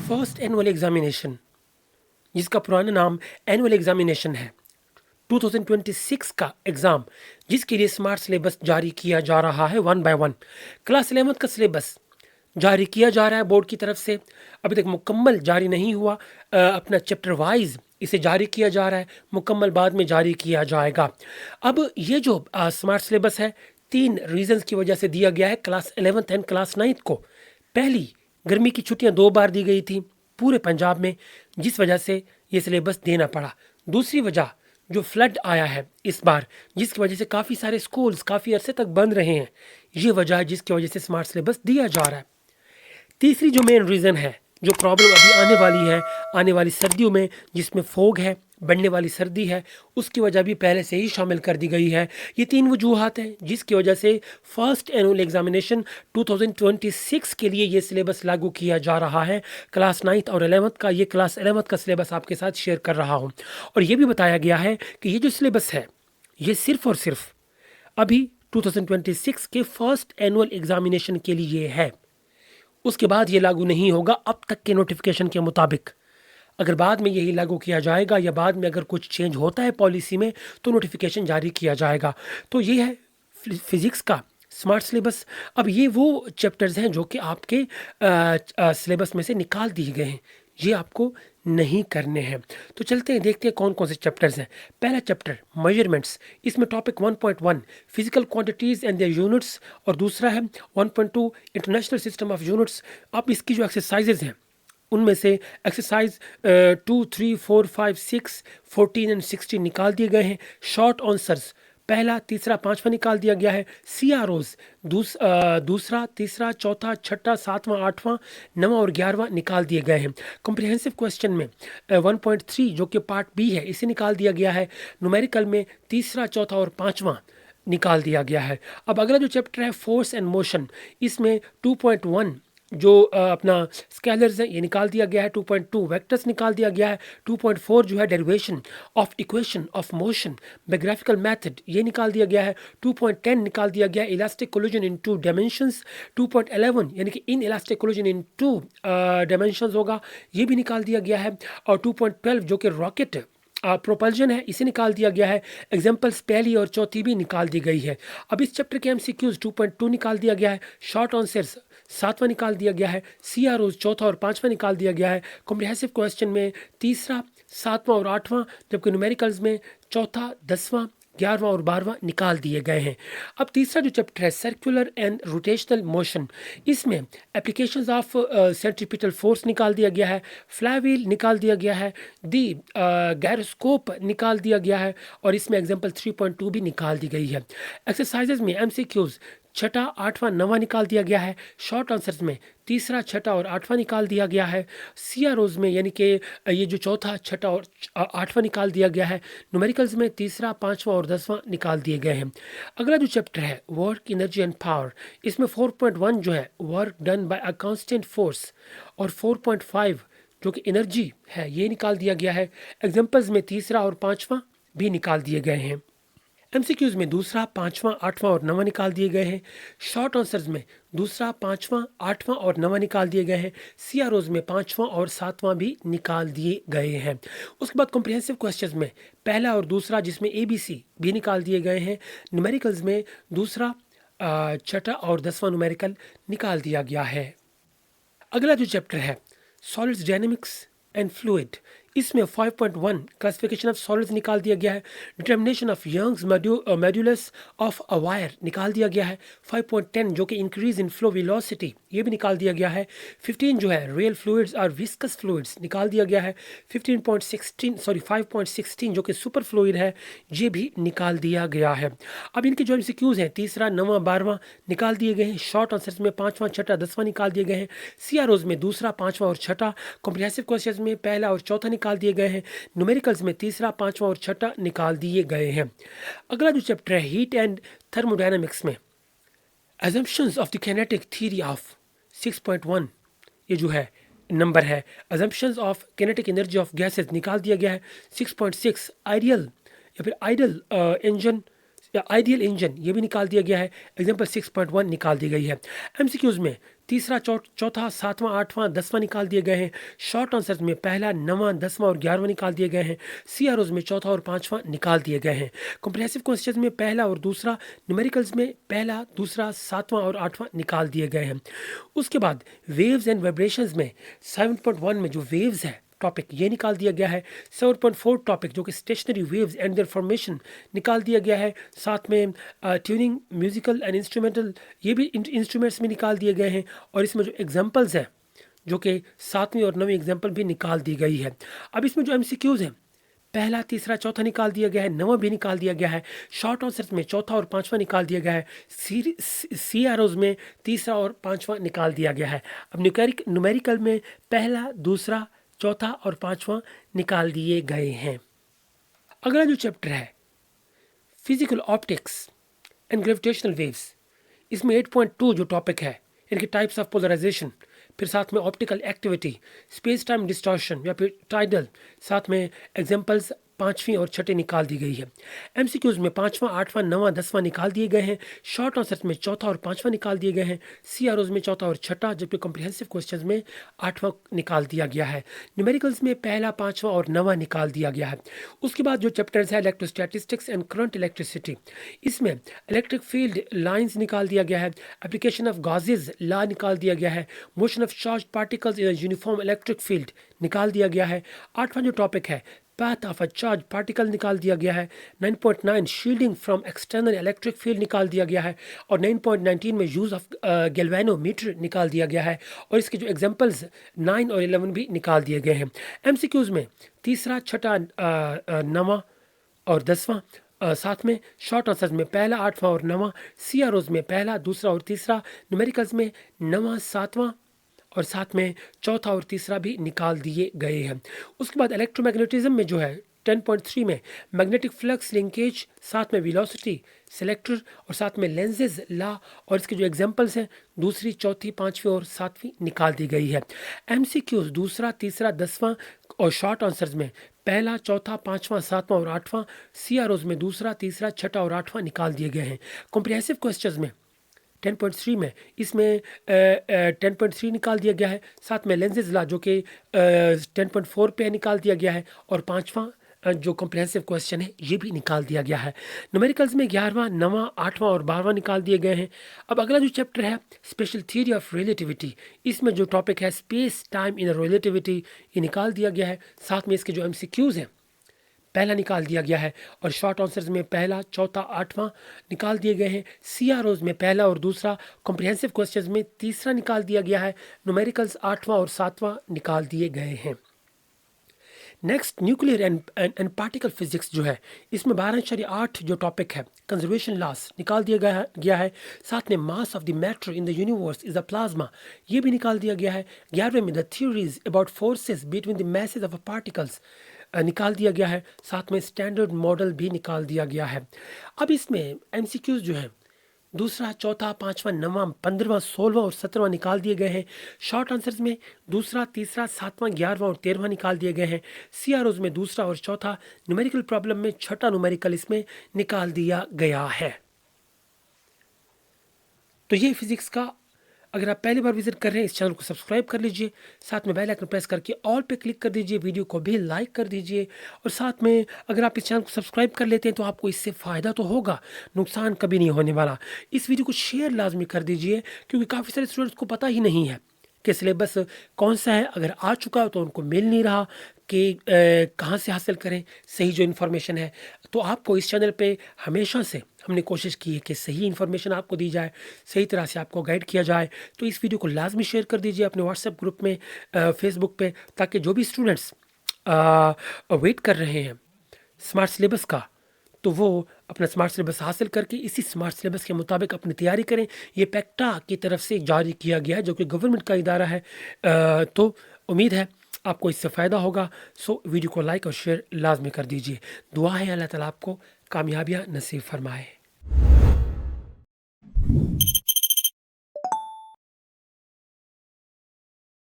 First annual examination, जिसका पुराना नाम एनुअल एग्जामिनेशन है, 2026 का एग्ज़ाम, जिसके लिए स्मार्ट सिलेबस जारी किया जा रहा है 1 बाय 1। क्लास 11 का सिलेबस जारी किया जा रहा है बोर्ड की तरफ से, अभी तक मुकम्मल जारी नहीं हुआ। अपना चैप्टर वाइज इसे जारी किया जा रहा है, मुकम्मल बाद में जारी किया जाएगा। अब ये जो स्मार्ट सिलेबस है, 3 रीजंस की वजह से दिया गया है class 11th and class 9th को। पहली, गर्मी की छुट्टियां 2 बार दी गई थी पूरे पंजाब में, जिस वजह से ये सिलेबस देना पड़ा। दूसरी वजह, जो फ्लड आया है इस बार, जिसकी वजह से काफ़ी सारे स्कूल्स काफ़ी अरसे तक बंद रहे हैं, ये वजह है जिसकी वजह से स्मार्ट सिलेबस दिया जा रहा है। तीसरी जो मेन रीज़न है, जो प्रॉब्लम अभी आने वाली है, आने वाली सर्दियों में जिसमें फोग है, बढ़ने वाली सर्दी है, उसकी वजह भी पहले से ही शामिल कर दी गई है। ये 3 वजूहात हैं जिसकी वजह से फर्स्ट एनुअल एग्जामिनेशन 2026 के लिए ये सिलेबस लागू किया जा रहा है। क्लास 9th और 11th का, ये क्लास 11th का सिलेबस आपके साथ शेयर कर रहा हूँ। और ये भी बताया गया है कि ये जो सिलेबस है, ये सिर्फ और सिर्फ अभी 2026 के फर्स्ट एनुअल एग्जामिनेशन के लिए है। उसके बाद ये लागू नहीं होगा अब तक के नोटिफिकेशन के मुताबिक। अगर बाद में यही लागू किया जाएगा या बाद में अगर कुछ चेंज होता है पॉलिसी में, तो नोटिफिकेशन जारी किया जाएगा। तो ये है फिज़िक्स का स्मार्ट सिलेबस। अब ये वो चैप्टर्स हैं जो कि आपके सिलेबस में से निकाल दिए गए हैं, ये आपको नहीं करने हैं। तो चलते हैं, देखते हैं कौन कौन से चैप्टर्स हैं। पहला चैप्टर मेजरमेंट्स, इसमें topic 1.1 physical quantities and their units, और दूसरा है 1.2 इंटरनेशनल सिस्टम ऑफ यूनिट्स। अब इसकी जो एक्सरसाइजेज हैं, उनमें से एक्सरसाइज 2, 3, 4, 5, 6, 14 एंड 16 निकाल दिए गए हैं। शॉर्ट आंसर्स पहला, तीसरा, पांचवा निकाल दिया गया है। CROs दूसरा, तीसरा, चौथा, छठा, सातवां, आठवां, नवां और 11वां निकाल दिए गए हैं। कॉम्प्रिहेंसिव क्वेश्चन में 1.3 जो कि पार्ट बी है, इसे निकाल दिया गया है। न्यूमेरिकल में तीसरा, चौथा और पांचवां निकाल दिया गया है। अब अगला जो चैप्टर है फोर्स एंड मोशन, इसमें 2.1 जो अपना स्केलर्स है, ये निकाल दिया गया है। 2.2 वेक्टर्स निकाल दिया गया है। 2.4 जो है derivation of equation of motion by graphical method, ये निकाल दिया गया है। 2.10 निकाल दिया गया है इलास्टिक कोलिजन इन 2 डायमेंशंस। 2.11 यानी कि in elastic collision in 2 dimensions होगा, ये भी निकाल दिया गया है। और 2.12 जो कि रॉकेट प्रोपल्जन है, इसे निकाल दिया गया है। एग्जाम्पल्स पहली और चौथी भी निकाल दी गई है। अब इस चैप्टर के MCQs 2.2 निकाल दिया गया है। शॉर्ट आंसर्स सातवां निकाल दिया गया है। CROs चौथा और पांचवा निकाल दिया गया है। कॉम्प्रिहेंसिव क्वेश्चन में तीसरा, सातवां और आठवां, जबकि न्यूमेरिकल्स में चौथा, 10वां, 11वां और 12वां निकाल दिए गए हैं। अब तीसरा जो चैप्टर है सर्कुलर एंड रोटेशनल मोशन, इसमें एप्लीकेशंस ऑफ सेंट्रीपिटल फोर्स निकाल दिया गया है। फ्लाईव्हील निकाल दिया गया है। दी गायरोस्कोप निकाल दिया गया है, और इसमें एग्जाम्पल 3.2 भी निकाल दी गई है। एक्सरसाइजेज में MCQs छठा, आठवां, नवां निकाल दिया गया है। शॉर्ट आंसर्स में तीसरा, छठा और आठवां निकाल दिया गया है। CROs में यानी कि ये जो चौथा, छठा और आठवां निकाल दिया गया है। न्यूमेरिकल्स में तीसरा, पांचवां और 10वां निकाल दिए गए हैं। अगला जो चैप्टर है वर्क, एनर्जी एंड पावर, इसमें 4.1 जो है work done by a constant force, और 4.5 जो कि एनर्जी है, ये निकाल दिया गया है। एग्जाम्पल्स में तीसरा और पांचवां भी निकाल दिए गए हैं। MCQs में दूसरा, पांचवां, आठवां और नवां निकाल दिए गए हैं। शॉर्ट आंसर्स में दूसरा, पांचवां, आठवां और नवां निकाल दिए गए हैं। CROs में पांचवां और सातवां भी निकाल दिए गए हैं। उसके बाद कॉम्प्रिहेंसिव क्वेश्चंस में पहला और दूसरा, जिसमें ABC भी निकाल दिए गए हैं। न्यूमेरिकल्स में दूसरा, छठा और 10वां न्यूमेरिकल निकाल दिया गया है। अगला जो चैप्टर है सॉलिड्स डायनेमिक्स एंड फ्लूइड, इसमें 5.1 क्लासिफिकेशन ऑफ सॉलिड्स निकाल दिया गया है। Determination of Young's modulus of a wire निकाल दिया गया है। 5.10 जो कि इंक्रीज इन फ्लो वेलोसिटी, ये भी निकाल दिया गया है। 15 जो है रियल फ्लूइड्स और विस्कस फ्लूइड्स निकाल दिया गया है। 5.16 जो कि सुपर फ्लूइड है, ये भी निकाल दिया गया है। अब इनके जो MCQs हैं तीसरा, नवां, 12वां निकाल दिए गए हैं। शॉर्ट आंसर्स में पांचवां, छठा, 10वां निकाल दिए गए हैं। CROs में दूसरा, पांचवां और छठा। कॉम्प्रिहेंसिव क्वेश्चंस में पहला और चौथा निकाल दिए गए हैं। न्यूमेरिकल्स में तीसरा, पांचवां और छठा निकाल दिए गए हैं। अगला जो चैप्टर है हीट एंड थर्मोडायनामिक्स में assumptions of the kinetic theory of 6.1, ये जो है नंबर है assumptions of kinetic energy of gases निकाल दिया गया है। 6.6 आइडियल या फिर आइडल इंजन या आइडियल इंजन ये भी निकाल दिया गया है। एग्जाम्पल 6.1 निकाल दी गई है। एमसीक्यूज़ में तीसरा, चौथा, सातवां, आठवां, 10वां निकाल दिए गए हैं। शॉर्ट आंसर्स में पहला, 9वां, 10वां और 11वां निकाल दिए गए हैं। सीआरओज में चौथा और 5वां निकाल दिए गए हैं। कॉम्प्रिहेंसिव क्वेश्चन में पहला और दूसरा, न्यूमेरिकल्स में पहला, दूसरा, 7वां और 8वां निकाल दिए गए हैं। उसके बाद वेव्स एंड वाइब्रेशंस में 7.1 में जो वेव्स है टॉपिक ये निकाल दिया गया है। 7.4 टॉपिक जो कि stationery waves and there formation निकाल दिया गया है। साथ में ट्यूनिंग, म्यूजिकल एंड इंस्ट्रूमेंटल ये भी इंस्ट्रूमेंट्स में निकाल दिए गए हैं। और इसमें जो एग्जांपल्स हैं जो कि 7वीं और 9वीं एग्जांपल भी निकाल दी गई है। अब इसमें जो एमसीक्यूज हैं पहला, तीसरा, चौथा निकाल दिया गया है। 9वां भी निकाल दिया गया है। शॉर्ट आंसर्स में चौथा और 5वां निकाल दिया गया है। सीआरओज में तीसरा और 5वां निकाल दिया गया है। अब न्यूमेरिकल में पहला, दूसरा, चौथा और 5वां निकाल दिए गए हैं। अगला जो चैप्टर है physical optics and gravitational waves, इसमें 8.2 जो टॉपिक है इनके टाइप्स ऑफ पोलराइजेशन, फिर साथ में optical activity, space time distortion या फिर टाइडल, साथ में एग्जांपल्स 5वीं और 6वीं निकाल दी गई है। एमसीक्यूज में 5वां, 8वां, 9वां, 10वां निकाल दिए गए हैं। शॉर्ट आंसर्स में चौथा और 5वां निकाल दिए गए हैं। सीआरओज में चौथा और 6वां, जबकि कॉम्प्रिहेंसिव क्वेश्चंस में 8वां निकाल दिया गया है। न्यूमेरिकल्स में पहला, 5वां और 9वां निकाल दिया गया है। उसके बाद जो चैप्टर्स है इलेक्ट्रोस्टैटिस्टिक्स एंड करंट इलेक्ट्रिसिटी, इसमें इलेक्ट्रिक फील्ड लाइंस निकाल दिया गया है। एप्लीकेशन ऑफ गॉसेज लॉ निकाल दिया गया है। Motion of charge particles in uniform electric field निकाल दिया गया है। 8वां जो टॉपिक है path of a charge particle निकाल दिया गया है। 9.9 shielding from external electric field निकाल दिया गया है। और 9.19 में यूज़ ऑफ गैल्वेनोमीटर निकाल दिया गया है। और इसके जो एग्जांपल्स 9 और 11 भी निकाल दिए गए हैं। एमसीक्यूज़ में तीसरा, छठा, 9वां और 10वां, साथ में शॉर्ट आंसर्स में पहला, 8वां और 9वां, सीआरओज में पहला, दूसरा और तीसरा, न्यूमेरिकल्स में 9वां, 7वां और साथ में चौथा और तीसरा भी निकाल दिए गए हैं। उसके बाद इलेक्ट्रोमैग्नेटिज्म में जो है 10.3 में मैग्नेटिक फ्लक्स लिंकेज, साथ में वेलोसिटी सेलेक्टर और साथ में लेंसेज लॉ और इसके जो एग्जांपल्स हैं दूसरी, चौथी, 5वीं और 7वीं निकाल दी गई है। एमसीक्यूज दूसरा, तीसरा, 10वां और शॉर्ट आंसर्स में पहला, चौथा, 5वां, 7वां और 8वां, सीआरओज में दूसरा, तीसरा, छठा और 8वां निकाल दिए गए हैं। कॉम्प्रिहेंसिव क्वेश्चंस में 10.3 में इसमें 10.3 निकाल दिया गया है। साथ में लेंसेज लॉ जो कि 10.4 पे निकाल दिया गया है। और 5वां जो कॉम्प्रिहेंसिव क्वेश्चन है ये भी निकाल दिया गया है। न्यूमेरिकल्स में 11वां, 9वां, 8वां और 12वां निकाल दिए गए हैं। अब अगला जो चैप्टर है स्पेशल थ्योरी ऑफ रिलेटिविटी, इसमें जो टॉपिक है स्पेस टाइम इन रिलेटिविटी ये निकाल दिया गया है। साथ में इसके जो एमसीक्यूज़ हैं पहला निकाल दिया गया है। और शॉर्ट आंसर्स में पहला, चौथा, 8वां निकाल दिए गए हैं। सीआरओज में पहला और दूसरा, कॉम्प्रिहेंसिव क्वेश्चंस में तीसरा निकाल दिया गया है। न्यूमेरिकल्स 8वां और 7वां निकाल दिए गए हैं। Next nuclear and particle physics जो है इसमें 12.8 जो टॉपिक है कंजर्वेशन लॉस निकाल दिया गया है। साथ में mass of the matter in the universe is a plasma ये भी निकाल दिया गया है। 11वें में the theories about forces between the message of particles निकाल दिया गया है। साथ में स्टैंडर्ड मॉडल भी निकाल दिया गया है। अब इसमें एमसीक्यूज जो है दूसरा, चौथा, 5वां, 9वां, 15वां, 16वां और 17वां निकाल दिए गए हैं। शॉर्ट आंसर्स में दूसरा, तीसरा, 7वां, 11वां और 13वां निकाल दिए गए हैं। सीआरओज में दूसरा और चौथा, न्यूमेरिकल प्रॉब्लम में छठा न्यूमेरिकल इसमें निकाल दिया गया है। तो ये फिजिक्स का, अगर आप पहली बार विजिट कर रहे हैं इस चैनल को सब्सक्राइब कर लीजिए। साथ में बेल आइकन प्रेस करके ऑल पे क्लिक कर दीजिए। वीडियो को भी लाइक कर दीजिए। और साथ में अगर आप इस चैनल को सब्सक्राइब कर लेते हैं तो आपको इससे फ़ायदा तो होगा, नुकसान कभी नहीं होने वाला। इस वीडियो को शेयर लाजमी कर दीजिए क्योंकि काफ़ी सारे स्टूडेंट्स को पता ही नहीं है कि सिलेबस कौन सा है। अगर आ चुका हो तो उनको मिल नहीं रहा कि कहाँ से हासिल करें सही जो इन्फॉर्मेशन है। तो आपको इस चैनल पे हमेशा से हमने कोशिश की है कि सही इन्फॉर्मेशन आपको दी जाए, सही तरह से आपको गाइड किया जाए। तो इस वीडियो को लाजमी शेयर कर दीजिए अपने व्हाट्सएप ग्रुप में, फेसबुक पे, ताकि जो भी स्टूडेंट्स वेट कर रहे हैं स्मार्ट सिलेबस का तो वो अपना स्मार्ट सिलेबस हासिल करके इसी स्मार्ट सिलेबस के मुताबिक अपनी तैयारी करें। ये पैक्टा की तरफ से जारी किया गया है जो कि गवर्नमेंट का इदारा है। तो उम्मीद है आपको इससे फ़ायदा होगा। सो वीडियो को लाइक और शेयर लाजमी कर दीजिए। दुआ है अल्लाह ताला आपको कामयाबियाँ नसीब फरमाए।